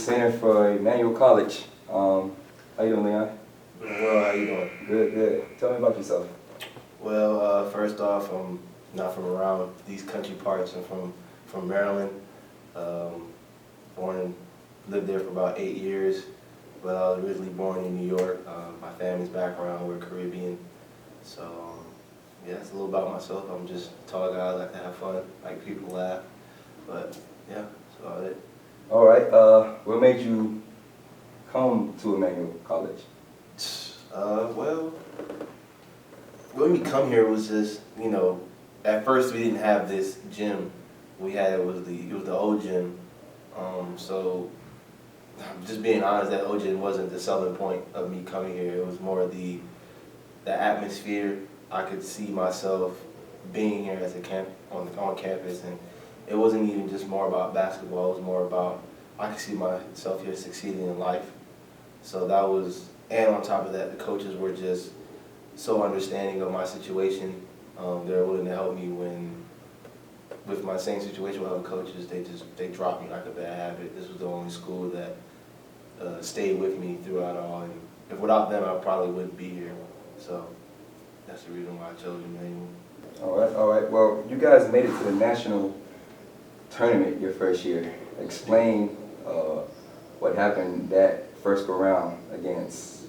center for Emmanuel College. How you doing, Leon? Doing well, how you doing? Good, good. Tell me about yourself. Well, first off, I'm not from around these country parts. I'm from Maryland. Born and lived there for about 8 years, but I was originally born in New York. My family's background, we're Caribbean. So, yeah, that's a little about myself. I'm just a tall guy, I like to have fun, like people to laugh. But, yeah, that's about it. All right. What made you come to Emmanuel College? Well, when we come here was just, at first we didn't have this gym. It was the old gym. So just being honest, that old gym wasn't the selling point of me coming here. It was more the atmosphere. I could see myself being here as on campus, and it wasn't even just more about basketball. It was more about I could see myself here succeeding in life. So that was, and on top of that, the coaches were just so understanding of my situation. They were willing to help me with my same situation with other coaches. They dropped me like a bad habit. This was the only school that stayed with me throughout all. And if without them, I probably wouldn't be here. So that's the reason why I chose Emmanuel. All right. Well, you guys made it to the national tournament your first year. Explain what happened that first go round against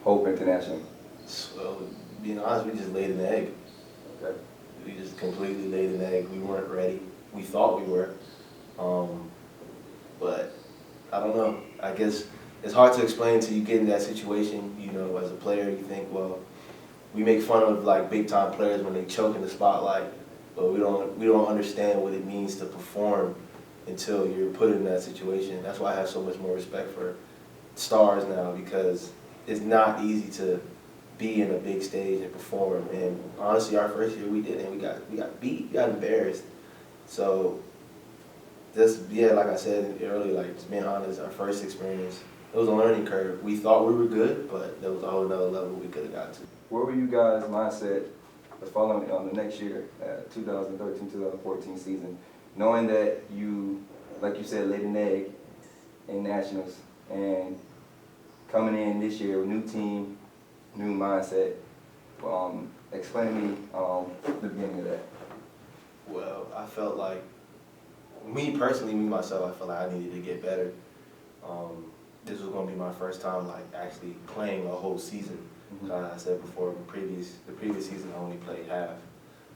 Hope International. Well, being honest, we just laid an egg. Okay. We just completely laid an egg. We weren't ready. We thought we were. But I don't know. I guess it's hard to explain until you get in that situation. As a player, you think, well, we make fun of like big time players when they choke in the spotlight, but we don't understand what it means to perform until you're put in that situation. That's why I have so much more respect for stars now, because it's not easy to be in a big stage and perform. And honestly, our first year we didn't. We got beat. We got embarrassed. So like I said earlier, like just being honest, our first experience, it was a learning curve. We thought we were good, but there was a whole another level we could have got to. What were you guys' mindset the following on the next year, 2013-2014 season, knowing that you, like you said, laid an egg in nationals, and coming in this year, new team, new mindset? Explain to me the beginning of that. Well, I felt like, me myself, I felt like I needed to get better. This was going to be my first time like actually playing a whole season. I said before, the previous season I only played half.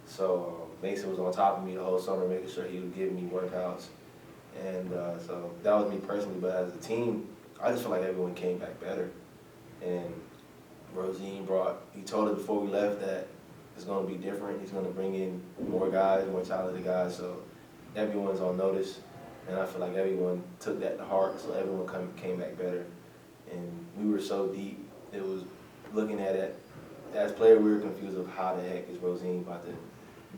So Mason was on top of me the whole summer, making sure he would give me workouts. And so that was me personally, but as a team, I just feel like everyone came back better. And Rosine he told us before we left that it's going to be different. He's going to bring in more guys, more talented guys, so everyone's on notice. And I feel like everyone took that to heart, so everyone came back better. And we were so deep, it was looking at it, as players we were confused of how the heck is Rosine about to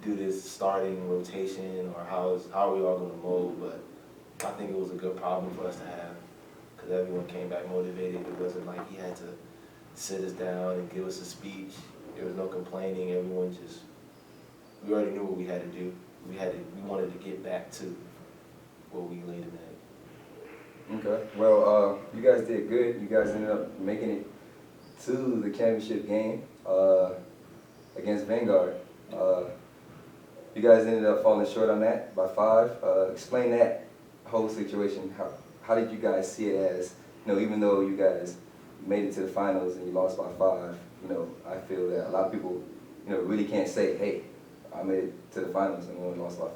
do this starting rotation, or how are we all going to mold. But I think it was a good problem for us to have, because everyone came back motivated. It wasn't like he had to sit us down and give us a speech. There was no complaining. We already knew what we had to do. We wanted to get back to what we laid in that. Okay. Well, you guys did good. You guys ended up making it to the championship game against Vanguard. You guys ended up falling short on that by 5. Explain that whole situation. How did you guys see it as, even though you guys made it to the finals and you lost by 5, I feel that a lot of people, really can't say, hey, I made it to the finals and we only lost by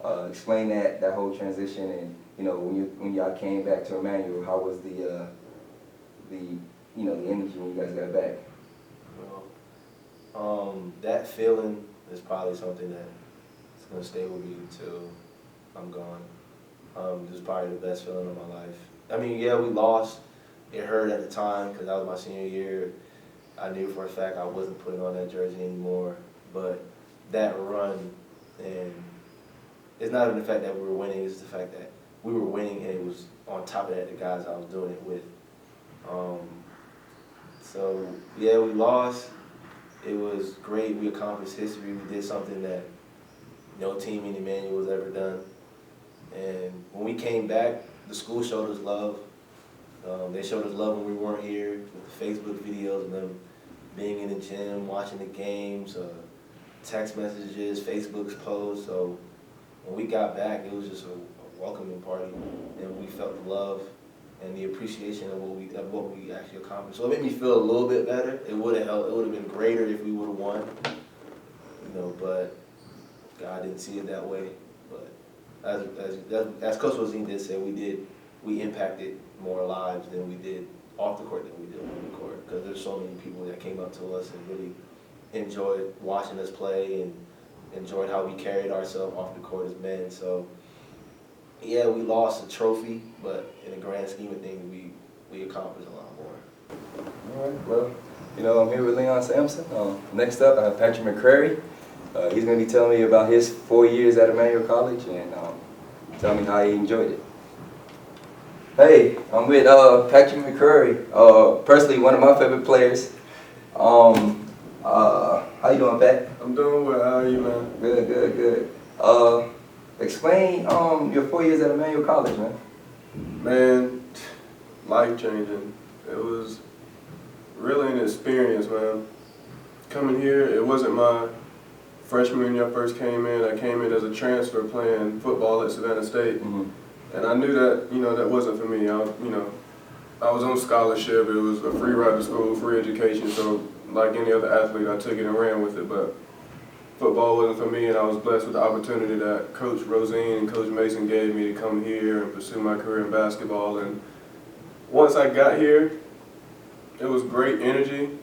5. Explain that whole transition, and when y'all came back to Emmanuel, how was the energy when you guys got back? Well, that feeling is probably something that is going to stay with me until I'm gone. This is probably the best feeling of my life. I mean, yeah, we lost. It hurt at the time because that was my senior year. I knew for a fact I wasn't putting on that jersey anymore. But that run, and it's not even the fact that we were winning, it's the fact that we were winning, and it was on top of that the guys I was doing it with. So yeah, we lost. It was great. We accomplished history. We did something that no team in Emmanuel has ever done. And when we came back, the school showed us love. They showed us love when we weren't here with the Facebook videos of them being in the gym, watching the games, text messages, Facebook's posts. So when we got back, it was just a welcoming party, and we felt the love and the appreciation of what we actually accomplished. So it made me feel a little bit better. It would have helped. It would have been greater if we would have won, But God didn't see it that way. But as Coach Rosine did say, we impacted more lives than we did off the court than we did on the court, because there's so many people that came up to us and really enjoyed watching us play and enjoyed how we carried ourselves off the court as men. So yeah, we lost a trophy, but in the grand scheme of things, we accomplished a lot more. All right, well, I'm here with Leon Sampson. Next up, I have Patrick McCrary. He's going to be telling me about his 4 years at Emmanuel College and tell me how he enjoyed it. Hey, I'm with Patrick McCrary, personally one of my favorite players. How you doing, Pat? I'm doing well. How are you, man? Good. Explain your 4 years at Emmanuel College, man. Man, life-changing. It was really an experience, man. Coming here, it wasn't my freshman year I first came in. I came in as a transfer playing football at Savannah State. Mm-hmm. And I knew that, that wasn't for me. I was on scholarship. It was a free ride to school, free education. So like any other athlete, I took it and ran with it. But football wasn't for me, and I was blessed with the opportunity that Coach Rosine and Coach Mason gave me to come here and pursue my career in basketball. And once I got here, it was great energy.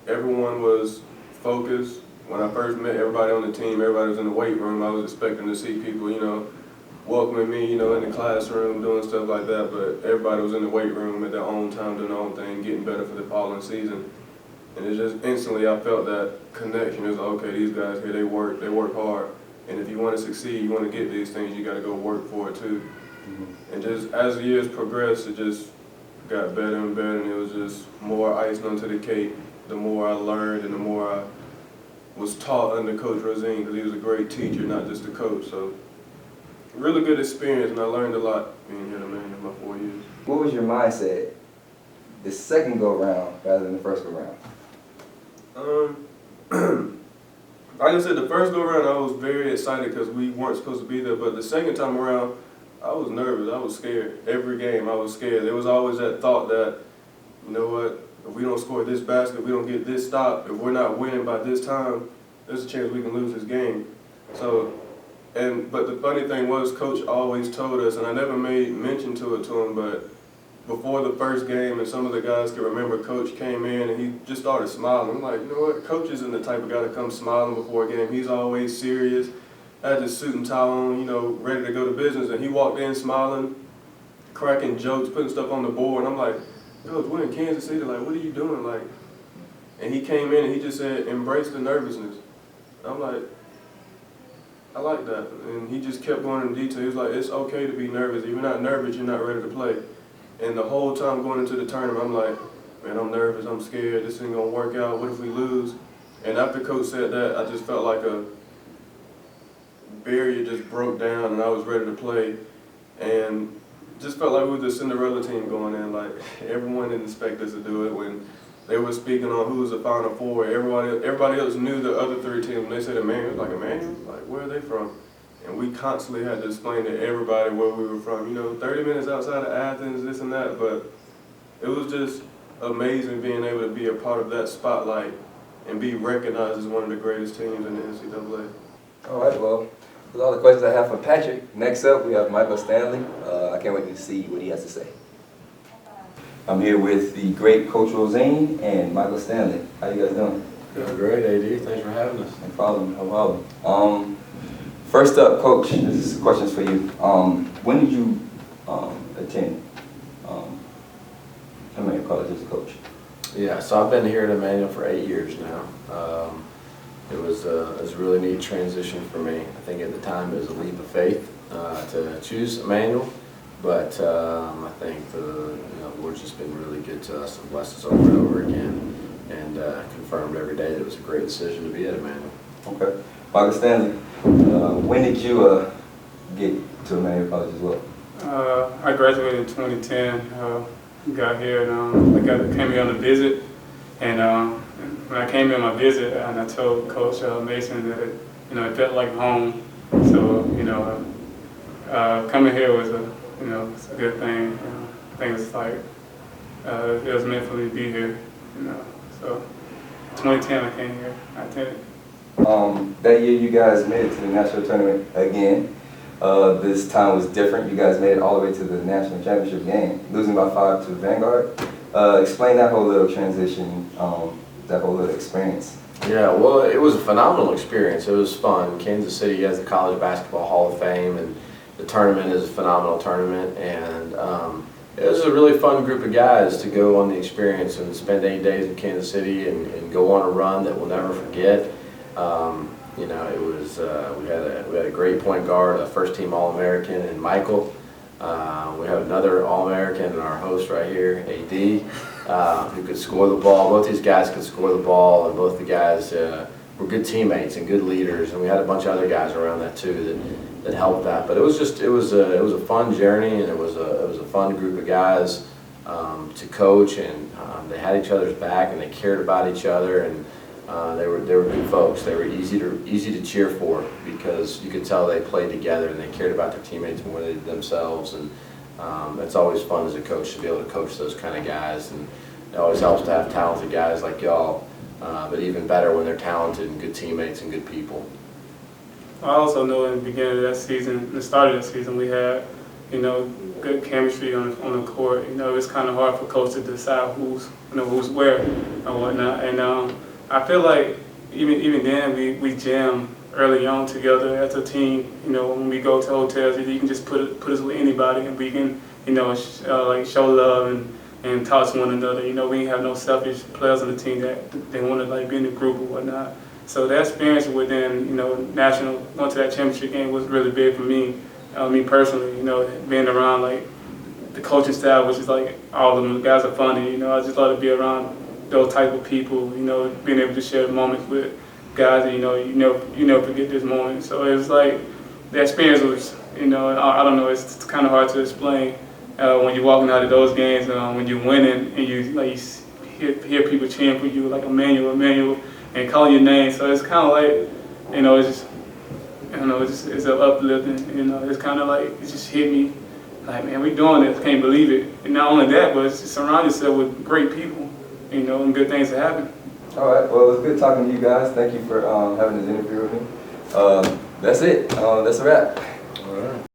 Everyone was focused. When I first met everybody on the team, everybody was in the weight room. I was expecting to see people, welcoming me, in the classroom, doing stuff like that. But everybody was in the weight room at their own time, doing their own thing, getting better for the following season. And it just instantly, I felt that connection. It was like, okay, these guys here, they work hard. And if you want to succeed, you want to get these things, you got to go work for it too. Mm-hmm. And just as the years progressed, it just got better and better, and it was just more icing onto the cake. The more I learned and the more I was taught under Coach Rosine, because he was a great teacher, not just a coach. So really good experience, and I learned a lot being here in my 4 years. What was your mindset the second go-round rather than the first go-round? Like I said, the first go-around I was very excited because we weren't supposed to be there, but the second time around, I was nervous, I was scared. Every game I was scared. There was always that thought that, you know what, if we don't score this basket, if we don't get this stop, if we're not winning by this time, there's a chance we can lose this game. But the funny thing was, Coach always told us, and I never made mention to him, but before the first game, and some of the guys can remember, Coach came in and he just started smiling. I'm like, you know what, Coach isn't the type of guy to come smiling before a game. He's always serious, had his suit and tie on, ready to go to business. And he walked in smiling, cracking jokes, putting stuff on the board. And I'm like, Coach, we're in Kansas City, like, what are you doing? And he came in and he just said, embrace the nervousness. I'm like, I like that. And he just kept going into detail. He was like, it's okay to be nervous. If you're not nervous, you're not ready to play. And the whole time going into the tournament, I'm like, man, I'm nervous, I'm scared, this ain't gonna work out, what if we lose? And after Coach said that, I just felt like a barrier just broke down and I was ready to play. And just felt like we were the Cinderella team going in, like everyone didn't expect us to do it. When they were speaking on who was the Final Four, everybody else knew the other three teams. When they said Emmanuel, like, Emmanuel? Like, where are they from? And we constantly had to explain to everybody where we were from. 30 minutes outside of Athens, this and that, but it was just amazing being able to be a part of that spotlight and be recognized as one of the greatest teams in the NCAA. All right, well, that's all the questions I have for Patrick. Next up, we have Michael Stanley. I can't wait to see what he has to say. I'm here with the great Coach Rosine and Michael Stanley. How you guys doing? Doing great, AD. Thanks for having us. No problem. First up, Coach, this is questions for you. When did you attend Emmanuel College as a coach? Yeah, so I've been here at Emmanuel for 8 years now. It was a really neat transition for me. I think at the time it was a leap of faith to choose Emmanuel, but I think the Lord's just been really good to us and blessed us over and over again, and confirmed every day that it was a great decision to be at Emmanuel. Okay. Michael Stanley, when did you get to Emmanuel College as well? I graduated in 2010. Got here and came here on a visit. And when I came here on my visit, and I told Coach Mason that it felt like home. So coming here was it's a good thing. I think it's like it was meant for me to be here. So 2010 I came here. I attended. That year you guys made it to the national tournament again. This time was different. You guys made it all the way to the national championship game, losing by 5 to Vanguard. Explain that whole little transition, that whole little experience. Yeah, well, it was a phenomenal experience. It was fun. Kansas City has the College Basketball Hall of Fame, and the tournament is a phenomenal tournament. And it was a really fun group of guys to go on the experience and spend 8 days in Kansas City and go on a run that we'll never forget. It was we had a great point guard, a first-team All-American, and Michael. We have another All-American and our host right here, AD, who could score the ball. Both these guys could score the ball, and both the guys were good teammates and good leaders. And we had a bunch of other guys around that too that helped that. But it was a fun journey, and it was a fun group of guys to coach, and they had each other's back, and they cared about each other, and they were good folks. They were easy to cheer for because you could tell they played together and they cared about their teammates more than they did themselves. And it's always fun as a coach to be able to coach those kind of guys. And it always helps to have talented guys like y'all, but even better when they're talented and good teammates and good people. I also know in the beginning of that season, the start of that season, we had good chemistry on the court. It's kind of hard for coaches to decide who's where and whatnot. And I feel like even then we jam early on together as a team. When we go to hotels, you can just put us with anybody, and we can show love and talk to one another. We didn't have no selfish players on the team that they want to be in the group or whatnot. So that experience within national, going to that championship game was really big for me. Me personally, being around the coaching staff, which is all of them, the guys are funny. I just love to be around those type of people, being able to share moments with guys that, you never forget this moment. So it was the experience was, I don't know, it's kind of hard to explain when you're walking out of those games, when you're winning and you hear people cheering for you, like Emmanuel, and calling your name. So it's kind of it's just, it's an uplifting, it's kind of it just hit me, man, we doing this, can't believe it. And not only that, but it's just surround yourself with great people. And good things to happen. All right. Well, it was good talking to you guys. Thank you for having this interview with me. That's it. That's a wrap. All right.